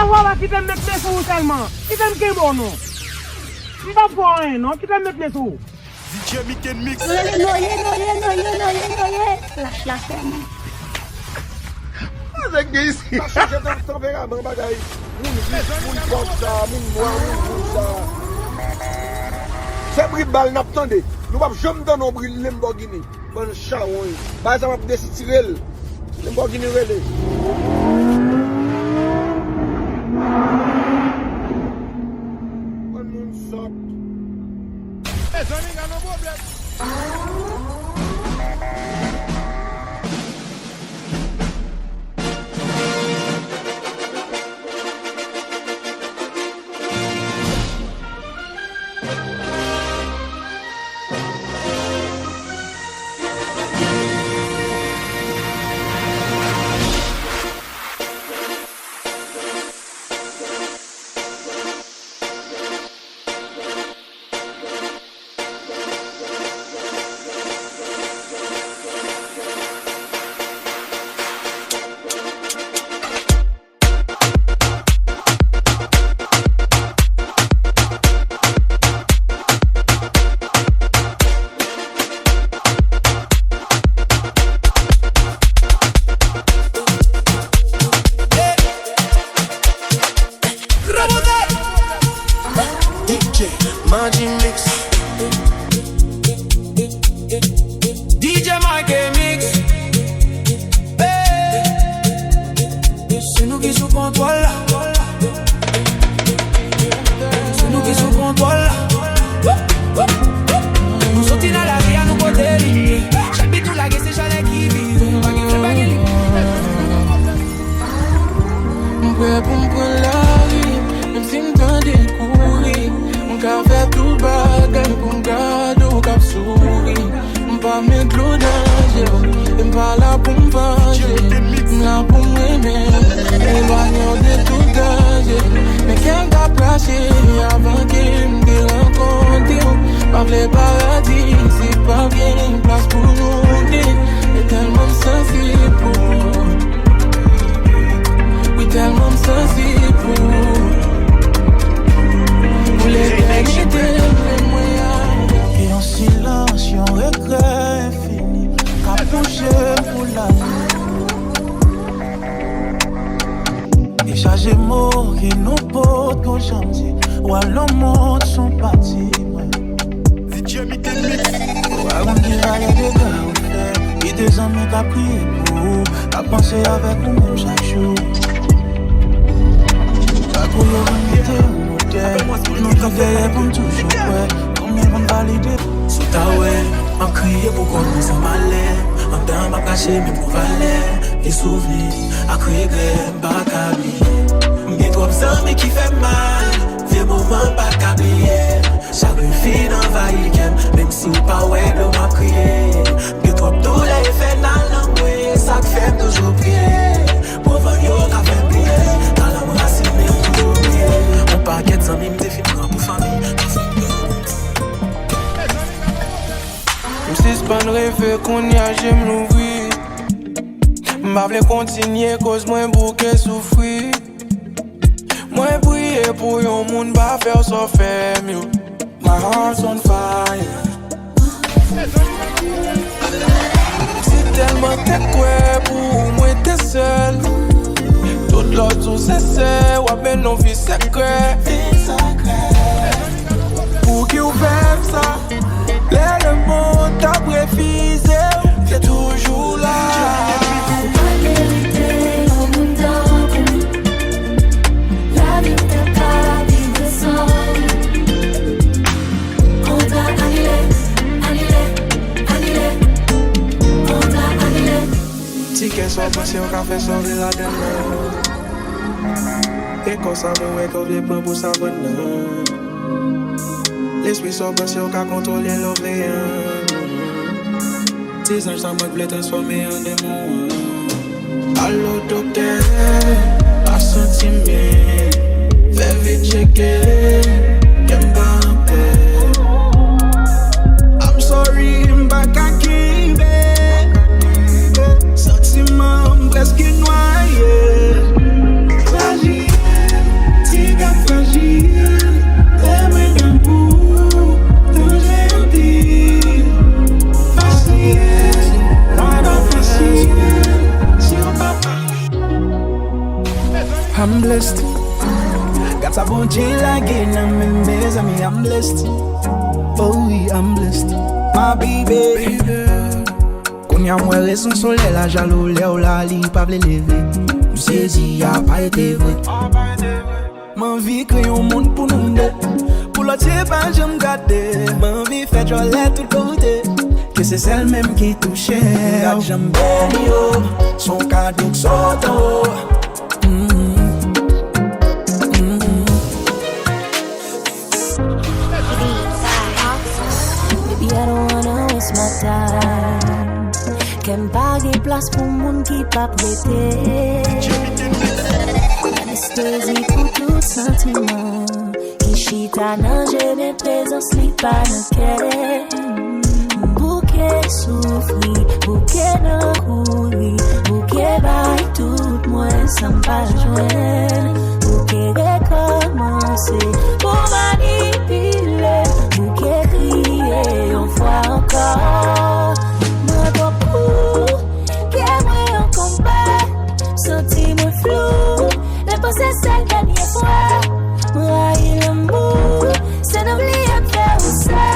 Voilà, qui t'aime mettre les sous tellement. Qui t'aime que bon, non? Tu vas voir, non? Qui t'aime mettre les sous? DJ Miken Mix. Noyé. Lâche la ferme. C'est que ici. J'ai un tempérament, bagaille. Moun comme ça, moun noir, moun ça. C'est bris de balle, n'a pas attendu. Nous ne pouvons jamais donner un bris de Lamborghini. Bon chat, oui. Par exemple, on va décider. Lamborghini relais. Bon monde sort. Les amis, il y a un problème. Magic Mix. DJ Miken Mix. Hey. C'est nous qui sous contrôle là. C'est nous qui sous contrôle là. Nous sortis dans la vie à nous côté ligne. Chaque bit tout la gueule c'est chalet qui vit. Mon père pour me prendre la vie, même si me tend découvrir. Mon cœur fait tout bagarre pour me garder au cap sourire. M'pas mettre l'eau danger, m'pas là pour me venger, m'la pour m'aimer, éloigner de tout danger. Mais qu'elle t'a placé avant qu'il me rencontre. Pas le paradis, c'est pas bien une place pour nous dire. Et tellement sensible pour nous. Oui, tellement sensible pour nous. Les et en silence, un regret infini, qu'a plongé pour la nuit. Et chargé mort, et nos potes aux gentils, ou à l'homme sont partis. DJ Miken Mix. Ou à on dira les dégâts au fait, et des amis qu'a prié pour vous, qu'a pensé avec nous chaque jour. Pas pour le nous t'as fait pour toujours, ouais. Combien on valide? Sous ta ouais, en crier pour qu'on nous s'en malait. En temps m'a caché mais pour valer. Les souvenirs, à crier grème, pas câbler. M'gé trop besoin mais qui fait mal. Vieux moment pas câbler. Chaque fille envahit qu'aime, même si ou pas ouais, l'eau m'a crié. M'gé trop douleur et fait dans l'angoisse. Ça fait toujours prier. Pour voir yo qu'a fait prier. Dans l'embrasser mais tout oublier. On paquet sans mime des films pour famille. M'sis pas de rêve qu'on y a, j'aime l'ouvrir. M'avle continuer cause moi bouquet souffrir. Moi prier pour yon monde va faire ça fait mieux. My heart's on fire. C'est tellement t'es quoi pour moi t'es seul. Tout l'autre tout c'est ouais mais non vie secret. Pour qui ou fait ça. Le monde t'a préfisé, c'est toujours là. La vérité au monde d'homme. La vie n'est pas vivre sans. On t'a annulé. On t'a annulé. Ticket soit passé au café, sauver la demain. Et qu'on savait, ouais, qu'on vient pas pour savoir. L'esprit soit passé au cas contrôler l'ouvrier. Tes anges, ça m'a voulu transformer en démon. Allô, docteur, pas senti bien. Fais vite checker, qu'aime pas un peu. I'm sorry, m'pas qu'à quitter. Sentiment presque noyé. Fragile. I'm blessed. Got a bunch again, I'm in bed, I'm blessed. Oh oui, I'm blessed. My baby. Konya mwen raison soleil la jalo le ou la li pa vle leve. M'saisi a pa ete vrai. M'envie créer un monde pour nous deux. Pour l'autre c'est pas j'aime garder. M'envie faire jolie tout côté. Que c'est celle même qui touche. Regarde j'aime bien yo. Son cadeau saute en haut. Baby, I don't wanna waste my time. Qu'aime pas des places pour moun qui pas prêté. Anesthésie pour tout sentiment. Qui chita nan j'ai mes présences li pas nan kè. Bouquet souffri, bouquet nan kouri. Bouquet bay tout moins sans pas joindre. Bouquet recommencer pour manipuler. Bouquet crier une fois encore. Moi beaucoup, qu'est moi en combat. Senti-moi flou, les pensées c'est la dernière fois. Moi il l'amour, c'est n'oublier de faire ça.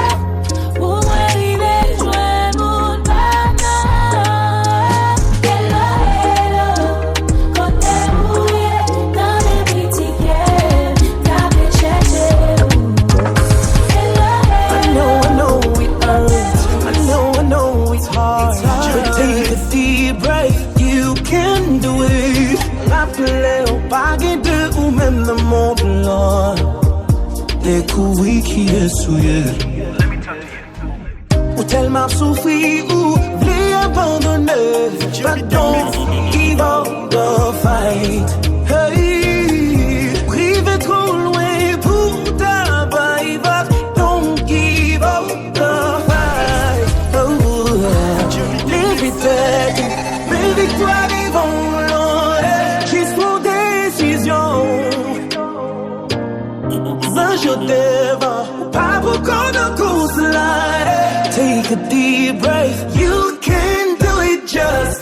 Pour moi arriver, jouer mon banane. Hello, hello, quand t'es mouillé dans les petits guerres, t'as bien cherché où. Hello, I know it hurts. I know it's hard. But take a deep breath, you can do it. Rappelez au baguet de ou même le Mont Blanc. Les couilles qui est souillé. Ou tellement souffri ou voulez abandonner. But don't give up the fight. Hey, privé trop loin pour t'abattre. Don't give up the fight. Oh, les vitesses, mes victoires vont loin. Juste pour décision. Je devant, pas pour qu'on a course là. Take a deep breath, you can do it just.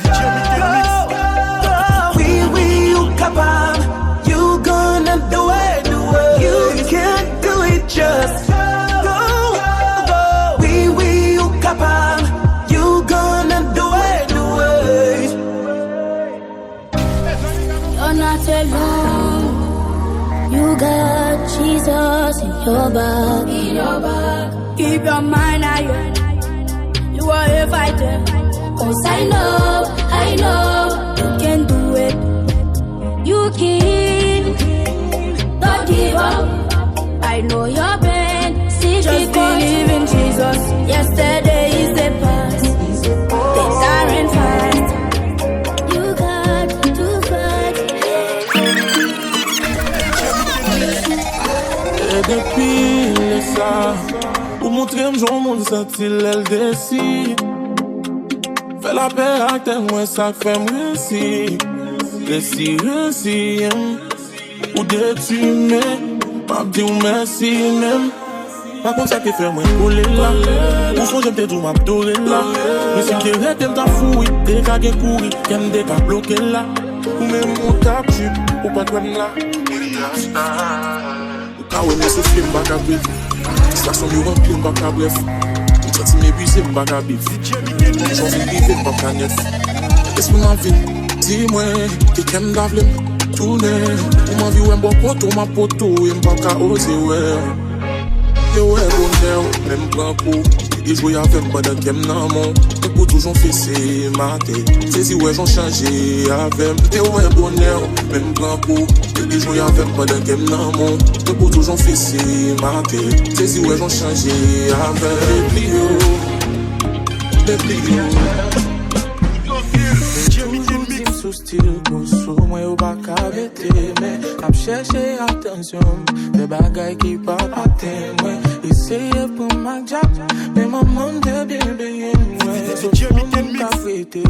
Oui, you capable, you gonna do it. You can do it just. Oui, you capable, you gonna do it. you're not alone. You got Jesus in your back. Keep your mind higher. You are a fighter. 'Cause I know you can do it. You can. Don't give up. I know your pain. Just believe in Jesus. Yesterday is the past. Things aren't fast. You got to fight. Et depuis ça, pour montrer m'jou moun sentil elle décide. Fais la paix avec tes moi ça fait m'réussir. Réussir, ou détruire, pas dire merci même. Par contre ça qui fait moi couler là. Pour son j'aime te tout m'abdorer là. Mais si m'te rete m'ta fouille, t'es qu'à gen courir, qu'aime des qu'à bloquer là. Ou même mon tap chute, ou pas de là. Ah ouais, mais c'est film bac à bref. Station du rempli bac à bref. Tout ça m'épuisé bac à bif. J'en vis privé bac à neuf. Laisse-moi ma vie, dis-moi, quelqu'un m'davle tourner. Ou ma vie ou un bon poteau, ma poteau, et m'bac à oser ouais. Yo ouais bonheur, même grand coup. Et jouer avec moi dans qu'aime nan mon. Et pour toujours fesser ma tête. C'est si ouais j'en changé avec. Et ouais bonheur, même grand coup. Et jouer avec moi dans qu'aime nan mon. Et pour toujours fesser ma tête. C'est si ouais j'en changé avec. Les plios. Sous style sous moi au bac à bêter. Mais ap chercher attention. Des bagailles qui pas atteindre. Essayez pour ma jack. Mais maman de bien moi. So mon ka fêté.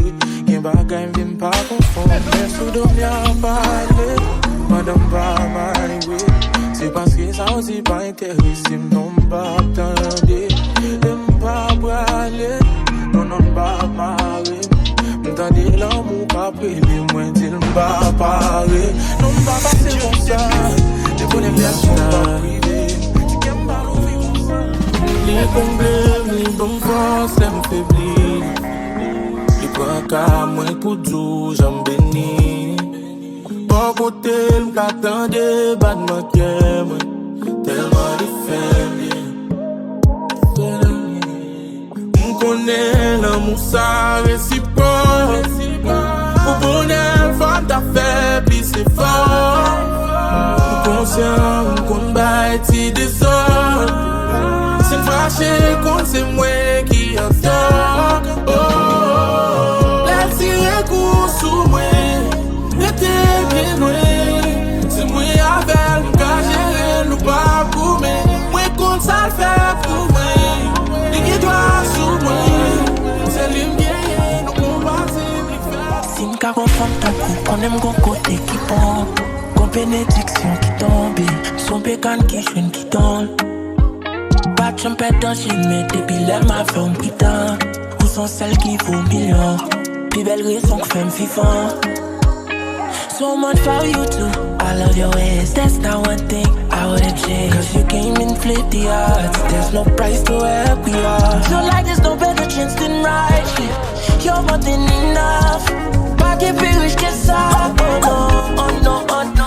Qu'un bagaille vient pas confondre. Mais sous dormir à parler. Madame pas m'arriver. C'est parce que ça aussi pas intéressé. Non pas attendre. N'aime pas braler. Non pas marrer. M'tendez l'amour pas près, les moins d'il m'a parlé. Non va passer comme ça. Les bonnes versions pas privées. Les comblés, les bonnes forces, les m'faiblis. Les points qu'à moi pour tout, j'en bénis. Pas côté, m'attendais, bas de ma guerre, tellement difficile. M'connais l'amour, ça réciproque. Au bonheur, femme ta fait, puis c'est fort. M'conscient, m'combat, t'y désordre. C'est fâché quand c'est moi qui en sort. Oh, la tire coup sous moi. L'été bien loin. C'est moi avec qu'à gérer nous pas pour moi. Moi compte ça le fait pour moi. Les doigts sous moi. C'est lumière, nous combattons. Si m'ka confond ton coup, on aime mon côté qui pompe. Qu'on bénédiction qui tombe. Son bécane qui chouine qui tombe. Pas de champette dans Chine, mais depuis l'air m'a fait un putain. Où sont celles qui vaut millions? Plus belle raison que fait me vivant. So much for you too, I love your ways. That's not one thing I wouldn't change. Cause you came and flipped the odds. There's no price to help we are. Feel like there's no better chance than right here. You're more than enough. Pas de pire que ça. Oh no, oh no, oh no.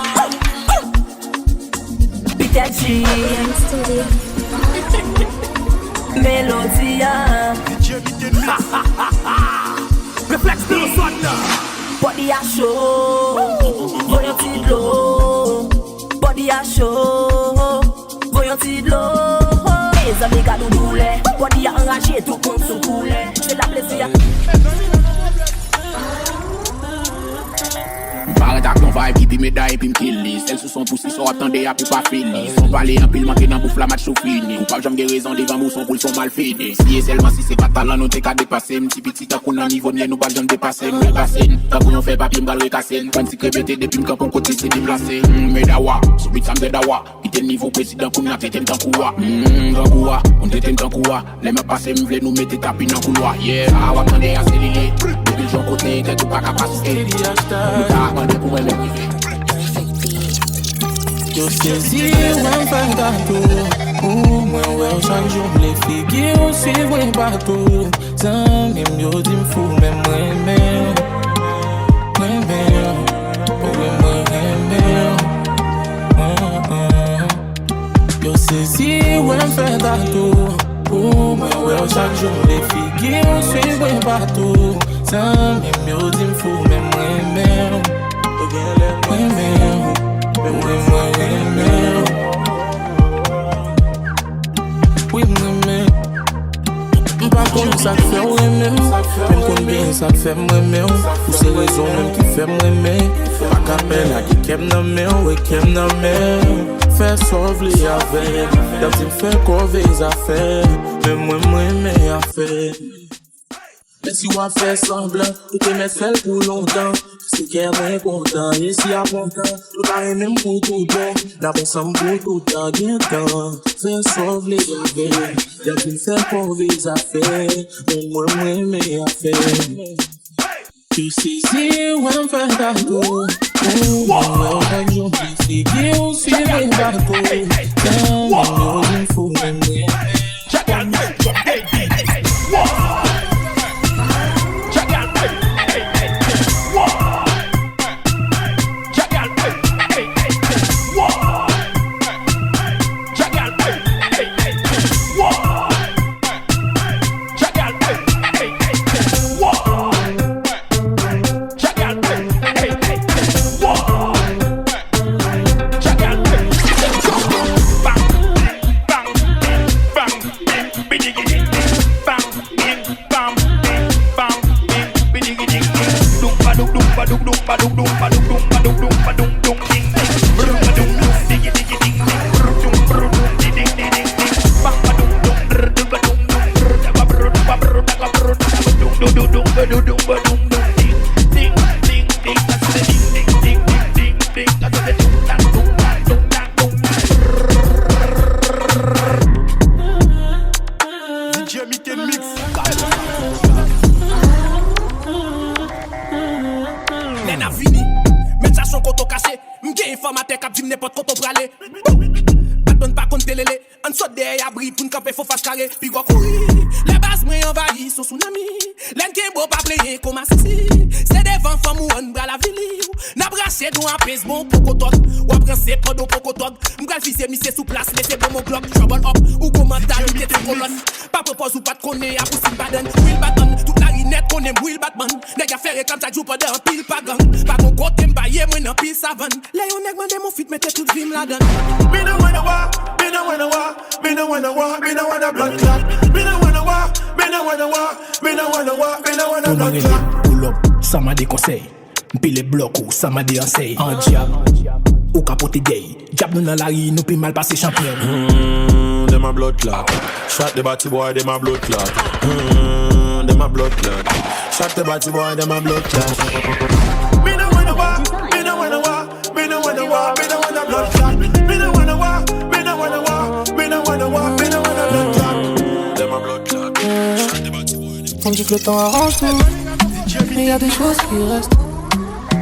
Pikachu Melodia Reflex de l'automne. Body a show, voyons de l'eau. Body a show, voyons de l'eau. Les amis gars nous doulent. Body a enragé, tout le monde se coule. C'est la plaisir. Arrête avec mon vibe qui puis médaille puis m'kill. Celles sous son pouce qui sont attendées à plus pas fini. Son palais en pile manqué dans bouffe la match tout fini. Ou pas jamais raison devant nous son pour son mal fini. Si est seulement si c'est pas talent nous t'es qu'à dépasser. M'ti petit tant qu'on a niveau ni nous pas jamais dépasser. M'le passer. Tant qu'on fait papier m'gal recasser. Quand si crébété depuis m'camp on côté c'est déplacé. Médawa, subit ça m'dedawa. Pité niveau président qu'on a tête dans couloir. Gangoua, on tête dans couloir. Les m'a passé m'vle nous mettre tapis dans couloir. Yeah, ça va attendre à célérer. Depuis le côté t'es pas capacité. Pour moi, yo saisi un fan gâteau. Ou moi ouais chaque jour les filles qui suivent mon bateau. Sans même yo dit m'fou même moi yo saisi un fan gâteau. Ou moi ouais chaque jour les filles qui suivent mon bateau. Sans même yo dit m'fou même moi oui, pas comme ça fait ouais même combien ça fait moi pour ces raisons même qui fait moi pas qu'appel à qui aime na mer ouais qui aime na mer faire sauver les affaires dans une fait corver les affaires mais moi mais affaire. Mais si on fait semblant, tout est mettre fait pour longtemps. C'est qu'elle est content, et si à bon temps, tout a même pour tout temps. D'abord, ensemble pour tout temps, bien temps. Faire sauver les affaires, y'a qu'une fait pour les affaires. Mais moi, mes affaires. Tu sais, si on fait gâteau, on chaque jour, tu sais, on suit les gâteaux. Quand on est fou, même informateur cap dit n'importe quoi pour aller. Batman pas compter les. En saute derrière abri pour camper faut face carré. Puis quoi courir. Les bases moi envahi son tsunami. L'en qui beau pas player comme assis. C'est devant femme ou on bras la ville. N'a brassé nous en pèse bon pocotog. Ou après c'est pas do pocotog. M'gal fils c'est sous place laissez bon mon bloc. Trouble up ou comment mentalité de colonne. Pas propose ou pas de connaît à pousser baden. Will Batman toute la rinette connaît Will Batman. Nèg a faire comme ça joue pas dans pile pas gang. Pas mon côté m'bailler moi dans pile savane. Là on nèg mandé mon fit mette toute vim la donne. Me no wanna war, me no wanna war, me no wanna war, me no wanna blood clot. Me no wanna war, me no wanna war, me no wanna war, me no wanna blood clot. Pull up, ça m'a des conseils. Puis les blocs ou ça m'a des conseils. En diable, ou capote gay. Diable nous dans la rue, nous puis mal passer champion. Them a blood clot. Shot the batty boy, them a blood clot. Them a blood clot. Shot the batty boy, them a blood clot. Me no wanna war, me no wanna war, me no wanna war, me no wanna blood clot. Me no wanna war, me no wanna war, me no wanna war, me no wanna blood clot. Them a blood clot. Shot the batty boy. On dit que le temps arrange tout, mais y a des choses qui restent.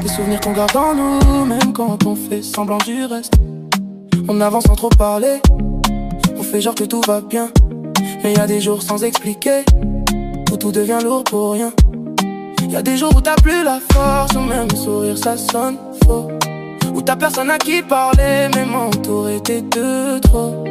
Des souvenirs qu'on garde en nous, même quand on fait semblant du reste. On avance sans trop parler, on fait genre que tout va bien. Mais y a des jours sans expliquer, où tout devient lourd pour rien. Y a des jours où t'as plus la force, ou même sourire ça sonne faux. Où t'as personne à qui parler, même entouré t'es de trop.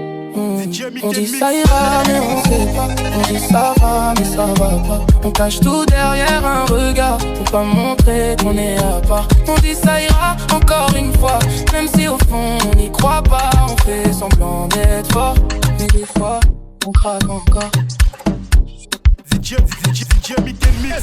On dit ça ira mais on sait pas. On dit ça va mais ça va pas. On cache tout derrière un regard pour pas montrer qu'on est à part. On dit ça ira encore une fois, même si au fond on n'y croit pas. On fait semblant d'être fort, mais des fois on craque encore. DJ Mix and Mix.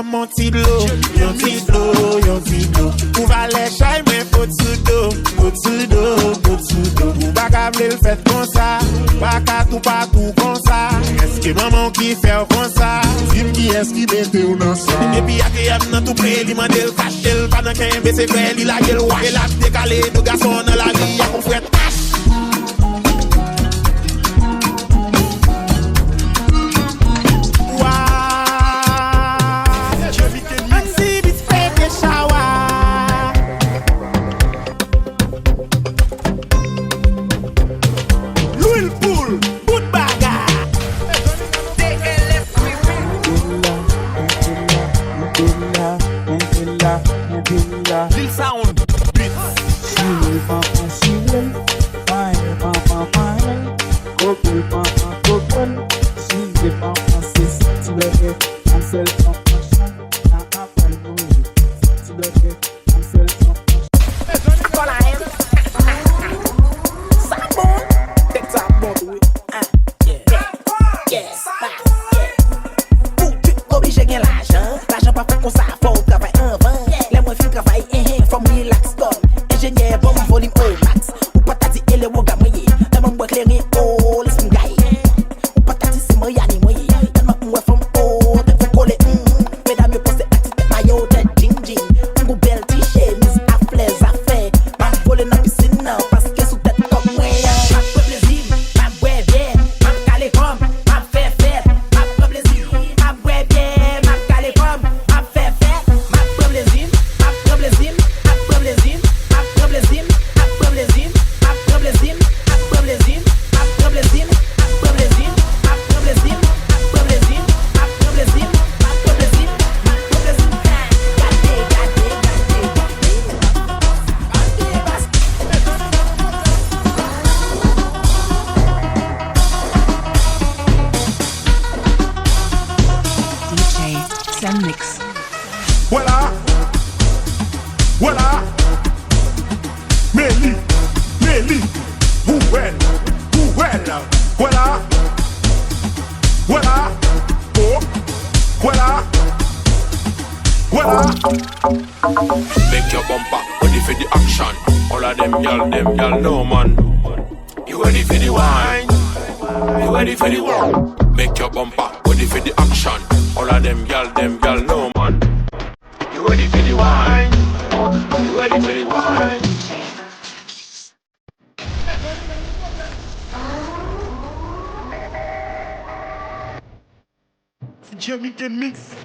Mon petit blow, yon petit blow, yon petit blow. Ou va les chay, mais faut tsudo, faut tsudo, faut tsudo. Ou baga vle le fait comme ça, baka tout partout comme ça. Est-ce que maman qui fait comme ça? Dis-moi qui est-ce qui mette ou dans ça? Et puis y'a que y'aime dans tout près, il m'a dit le cache, il pendant qu'un baisse fait, il a gueule, ouais. Et là, décalé, deux garçons dans la vie, y'a qu'on fait tâche. Make your bumper ready for the action. All of them y'all know man. You ready for the wine? You ready for the wine? Make your bumper ready for the action. All of them y'all know man. You ready for the wine? You ready for the wine? Jamaican mix.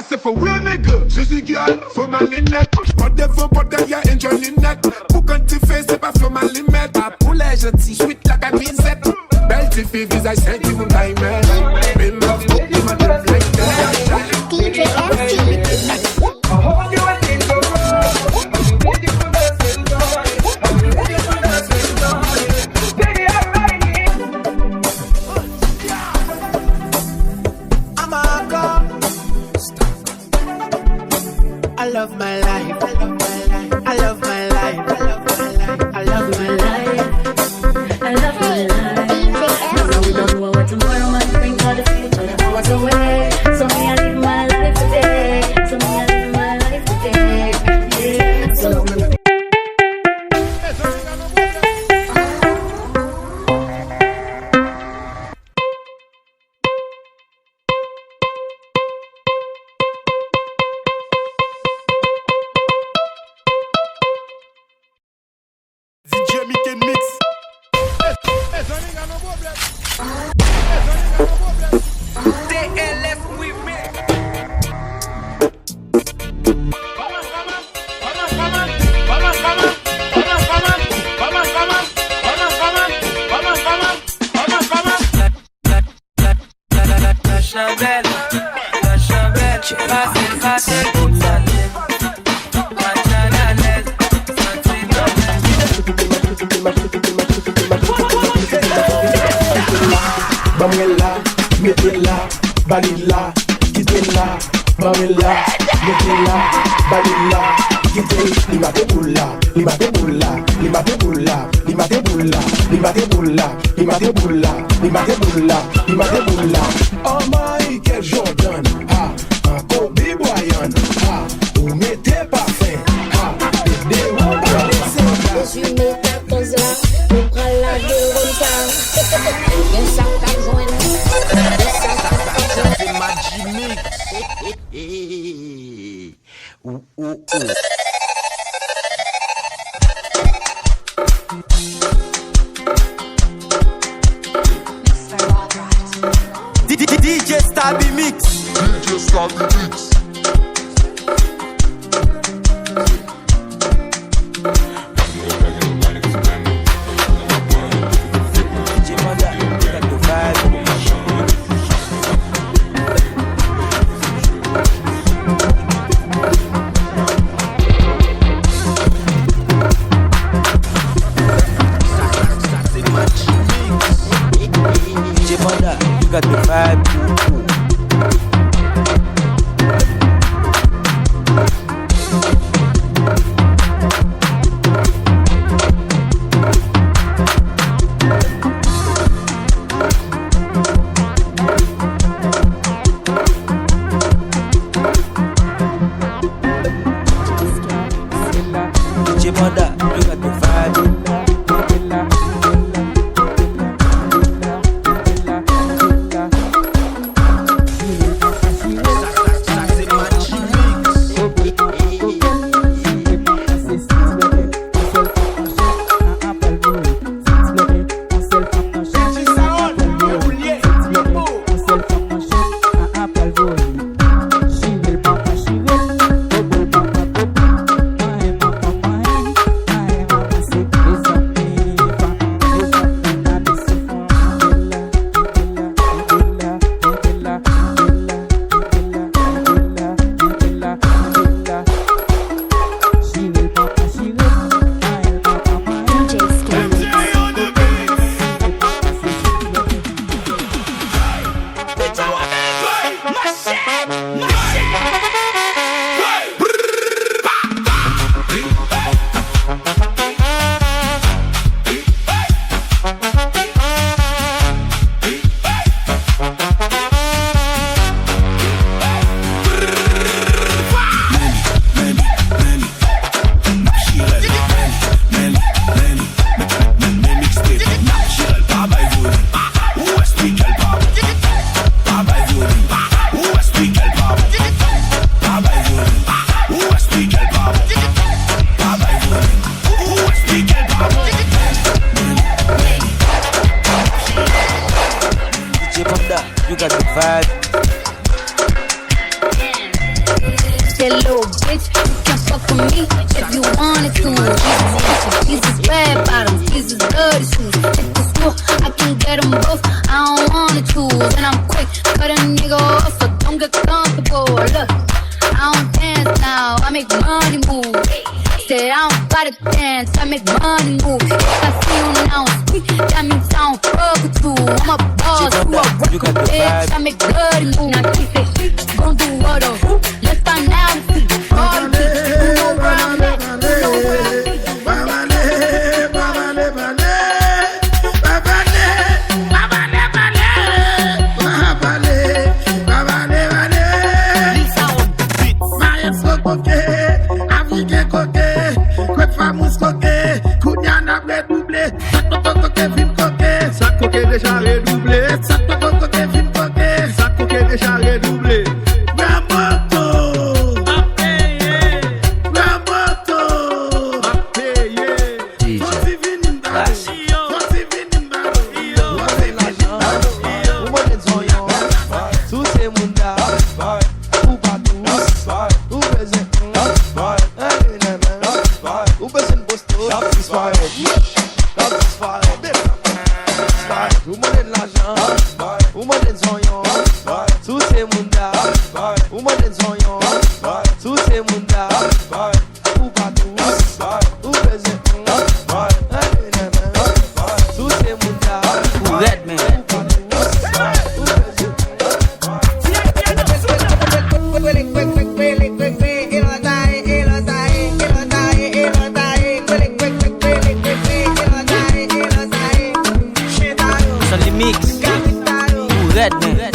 C'est for real nigga, je suis girl, faut ma lunette. Pas devant, pas derrière, enjoy lunette. Pour quand tu fais, c'est pas sur ma limette. Pas poulet gentil, sweet la camisette. Belle tu fais visage, c'est qui vous taille. Mais ma faut qui m'a donné DJ FG. I love my life. I love my life. I love my life. I love my life. No, we don't know what tomorrow might bring or the future. The hours away. So me I live my life today. So me I live my life today. Yeah. So Jamaican mix. TLF we make. La chabelle, passez toute la tête. Bamela, mettez-la, balila, quittez-la, Bamela, mettez-la, balila, quittez-la, limateboula, limateboula, limateboula, limateboula, limateboula, limateboula, limateboula, limateboula. Oh Michael Jordan, ah, un Kobe Bryant, ah, vous mettez pas fin, ah, des Je suis né 14 là, on prend la gueule comme ça. Bien ça t'as besoin. C'est ma Jimmy. DJ Stabby Mix. DJ Stabby Mix. You got the vibe. You got the vibe. Say little bitch, you can fuck with me if you wanted to. These is red bottoms, these is dirty shoes. Hit the school, I can get them both. I don't wanna choose, and I'm quick, cut a nigga off, so don't get comfortable. Look, I don't dance now, I make money move. Say I don't gotta dance, I make money move. If I see you now speak, that means I don't fuck with you. I'm a boss, you a record bitch, I make bloody move. Now keep it, gon' do what up? Let's find out if you all the beat. You know where I'm at, you know where I'm at. Déjà redoublé, ça te coquet, film coquet, ça coquet déjà redoublé. Ramoto, à payer, Ramoto, à payer. Forti vinin baro, forti vinin baro, forti vinin baro. Ou mwen zonyon, sou se moun da, ou patou, ou bezen, ou bezen posto, ou mwen l'argent, ou mwen zonyon, sous ces munda, ou mwen zonyon, sous ces munda, ou patou, ou baiser, sous ces munda, ou Redman. Redman.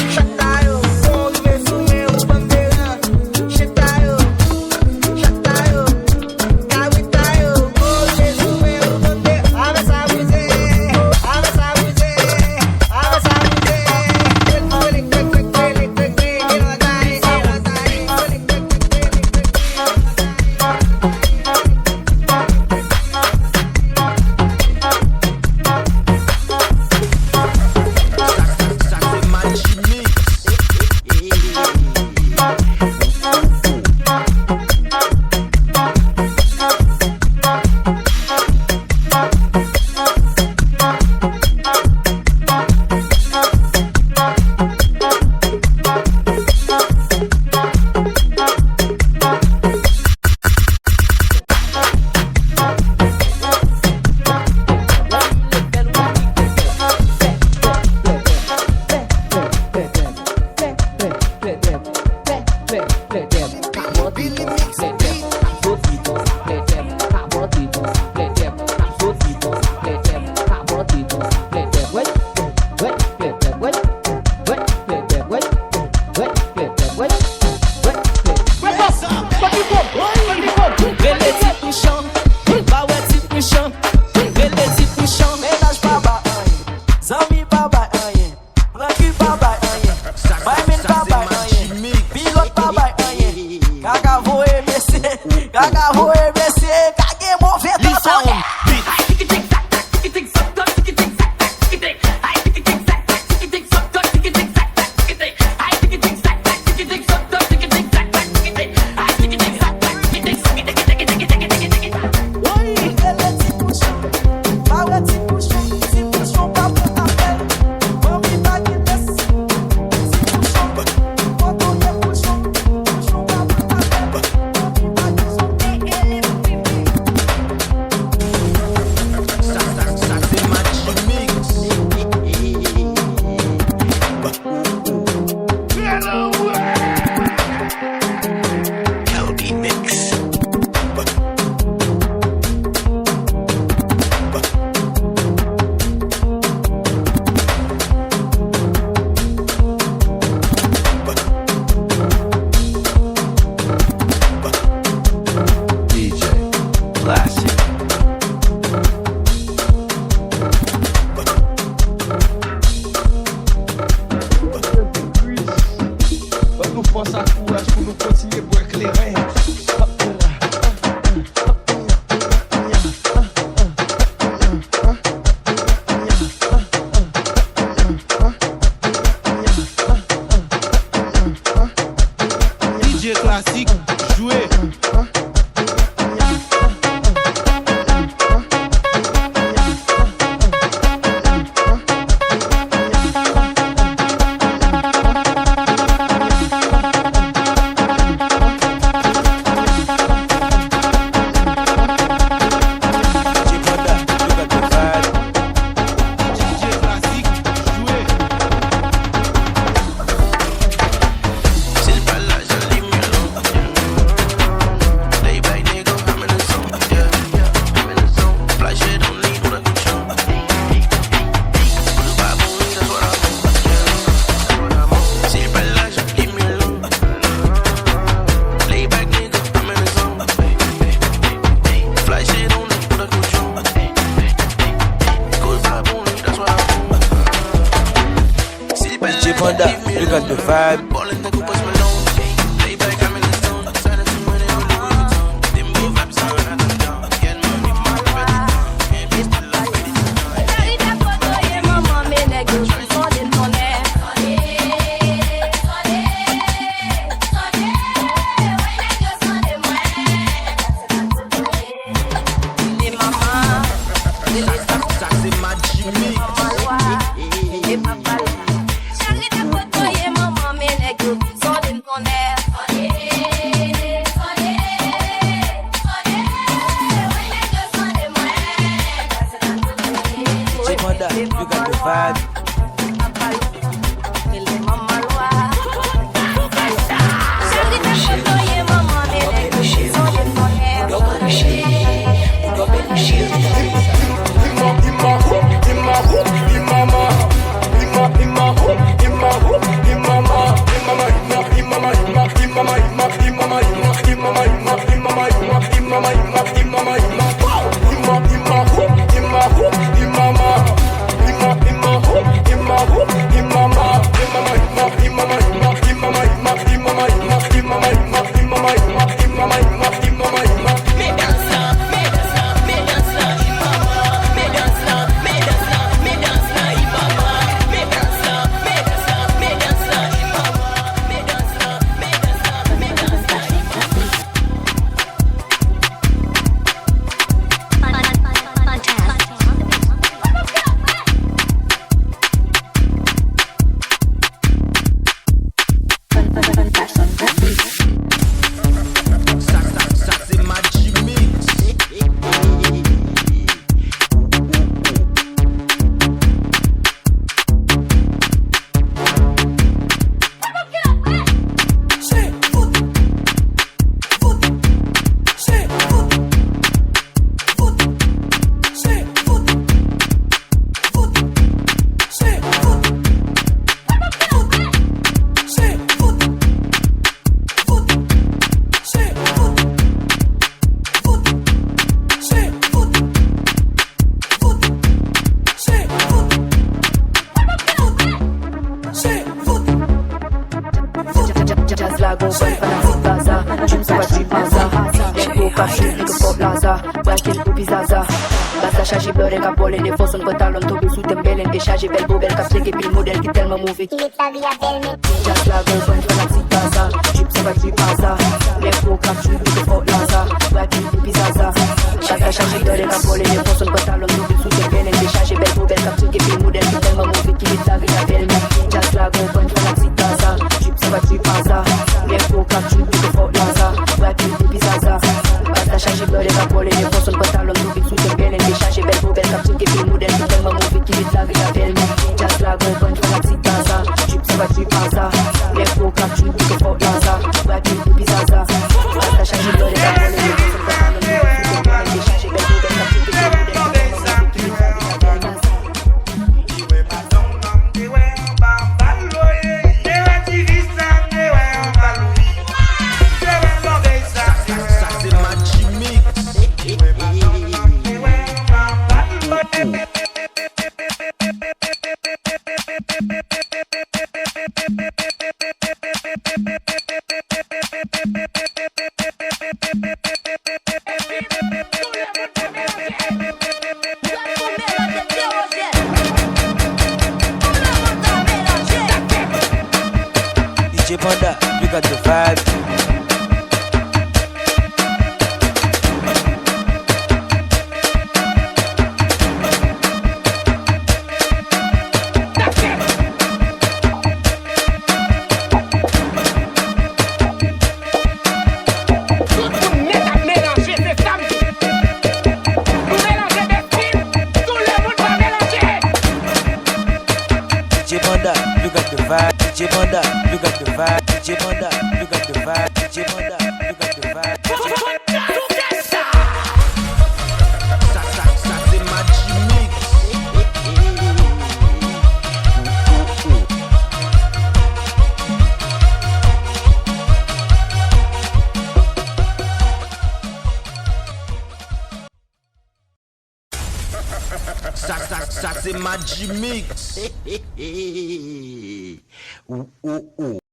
nous force à courage pour nous continuer pour éclairer. DJ classique, jouer. You got the vibe. Thank you. got the vibe. DJ Banda, you got the vibe. DJ Banda, you got the vibe. DJ Banda, you got the vibe. DJ Banda, you got the vibe. Ça c'est Magimix. Ça c'est Magimix.